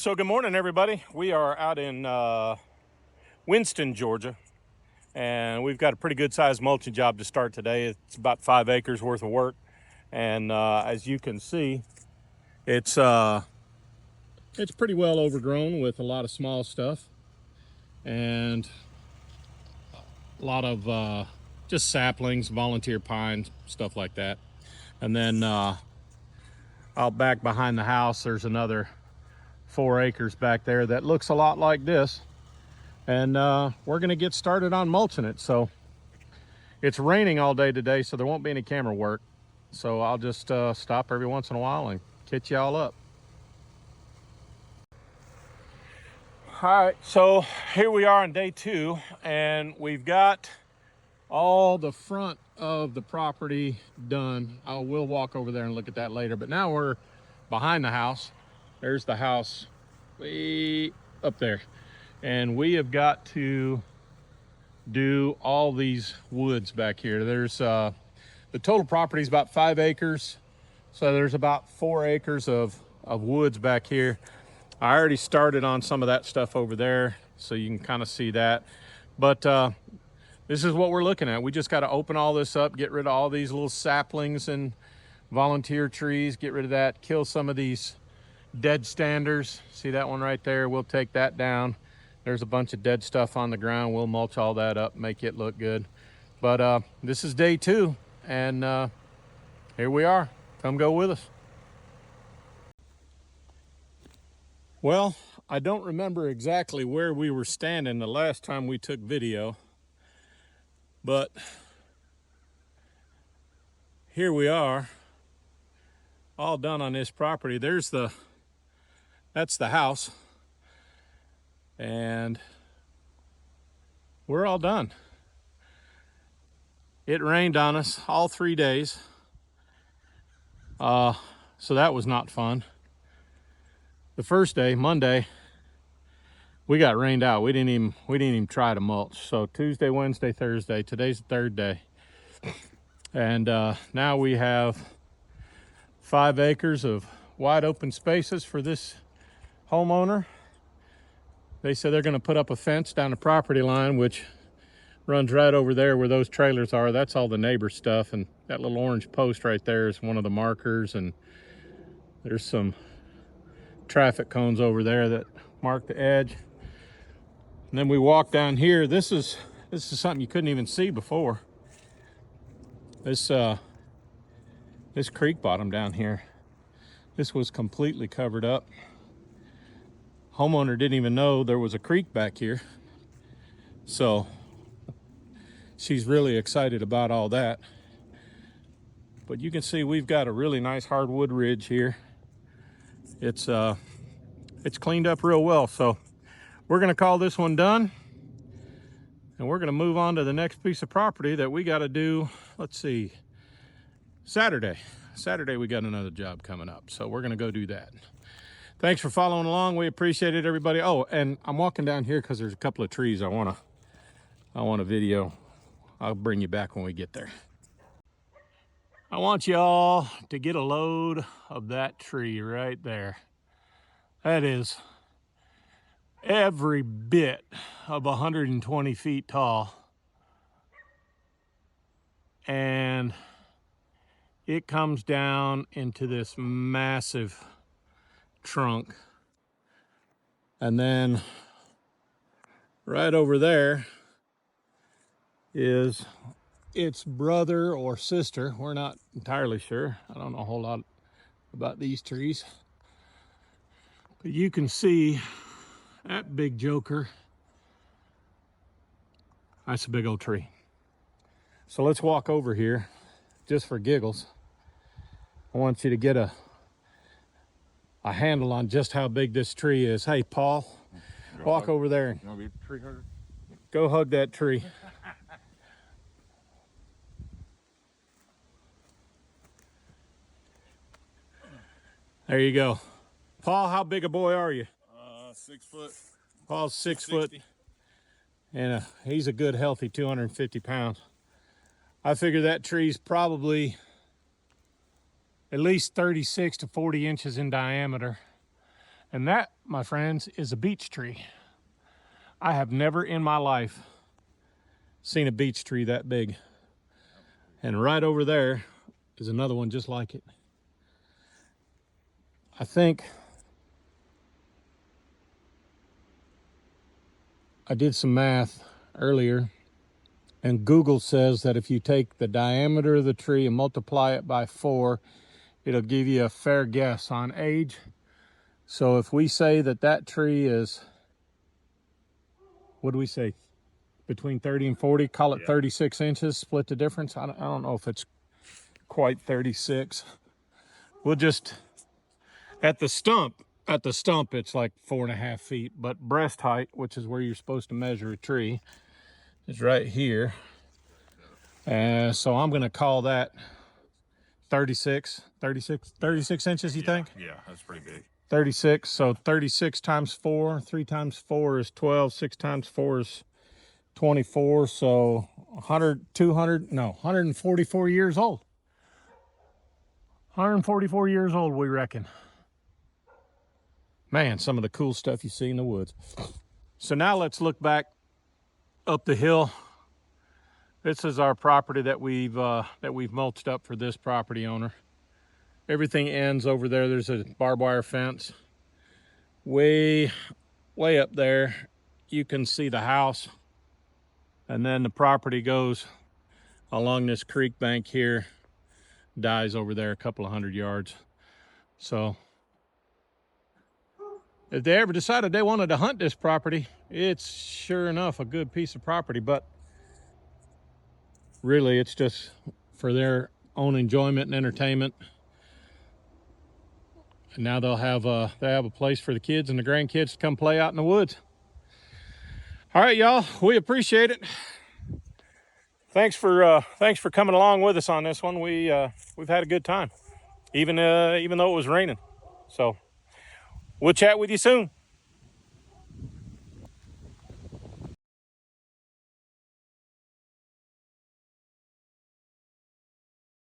So good morning, everybody. We are out in Winston, Georgia, and we've got a pretty good sized mulching job to start today. It's about 5 acres worth of work, and as you can see, it's pretty well overgrown with a lot of small stuff and a lot of just saplings, volunteer pines, stuff like that. And then out back behind the house, there's another 4 acres back there that looks a lot like this, and we're gonna get started on mulching it. So it's raining all day today, so there won't be any camera work, so I'll just stop every once in a while and catch y'all up. All right, so here we are on day 2, and we've got all the front of the property done. I will walk over there and look at that later, but now we're behind the house. There's the house way up there, and we have got to do all these woods back here. There's the total property is about 5 acres, so there's about 4 acres of woods back here. I already started on some of that stuff over there, so you can kind of see that, but this is what we're looking at. We just got to open all this up, get rid of all these little saplings and volunteer trees, get rid of that, kill some of these dead standers. See that one right there? We'll take that down. There's a bunch of dead stuff on the ground. We'll mulch all that up, make it look good. But this is day 2, and here we are. Come go with us. Well, I don't remember exactly where we were standing the last time we took video, but here we are, all done on this property. That's the house, and we're all done. It rained on us all 3 days, so that was not fun. The first day, Monday, we got rained out. We didn't even try to mulch. So Tuesday, Wednesday, Thursday, today's the 3rd day, and now we have 5 acres of wide open spaces for this homeowner. They said they're going to put up a fence down the property line, which runs right over there where those trailers are. That's all the neighbor stuff, and that little orange post right there is one of the markers, and there's some traffic cones over there that mark the edge. And then we walk down here. This is something you couldn't even see before. This creek bottom down here, this was completely covered up. Homeowner didn't even know there was a creek back here, so she's really excited about all that. But you can see we've got a really nice hardwood ridge here. It's cleaned up real well, so we're gonna call this one done, and we're gonna move on to the next piece of property that we got to do. Let's see, Saturday we got another job coming up, so we're gonna go do that. Thanks for following along. We appreciate it, everybody. Oh, and I'm walking down here because there's a couple of trees I want to video. I'll bring you back when we get there. I want y'all to get a load of that tree right there. That is every bit of 120 feet tall, and it comes down into this massive trunk, and then right over there is its brother or sister. We're not entirely sure. I don't know a whole lot about these trees, but you can see that big joker. That's a big old tree. So let's walk over here just for giggles. I want you to get a handle on just how big this tree is. Hey, Paul, walk over there and you want to be a tree hugger? Go hug that tree. There you go. Paul, how big a boy are you? 6 foot. Paul's 6 foot, and he's a good, healthy 250 pounds. I figure that tree's probably at least 36 to 40 inches in diameter, And that, my friends, is a beech tree. I have never in my life seen a beech tree that big. And right over there is another one just like it. I think I did some math earlier, and Google says that if you take the diameter of the tree and multiply it by 4, it'll give you a fair guess on age. So if we say that that tree is, what do we say, between 30 and 40, call it 36 inches, split the difference. I don't know if it's quite 36. We'll just, at the stump it's like 4.5 feet, but breast height, which is where you're supposed to measure a tree, is right here. So I'm gonna call that 36 inches, you think? Yeah, that's pretty big. 36, so 36 times 4, 3 times 4 is 12, 6 times 4 is 24, so 144 years old. 144 years old, we reckon. Man, some of the cool stuff you see in the woods. So now let's look back up the hill. This is our property that we've mulched up for this property owner. Everything ends over there. There's a barbed wire fence. Way up there, you can see the house. And then the property goes along this creek bank here, dies over there a couple of 100 yards. So if they ever decided they wanted to hunt this property, it's sure enough a good piece of property, but really it's just for their own enjoyment and entertainment. And now they have a place for the kids and the grandkids to come play out in the woods. All right, y'all, we appreciate it. Thanks for coming along with us on this one. We've had a good time, even though it was raining. So we'll chat with you soon.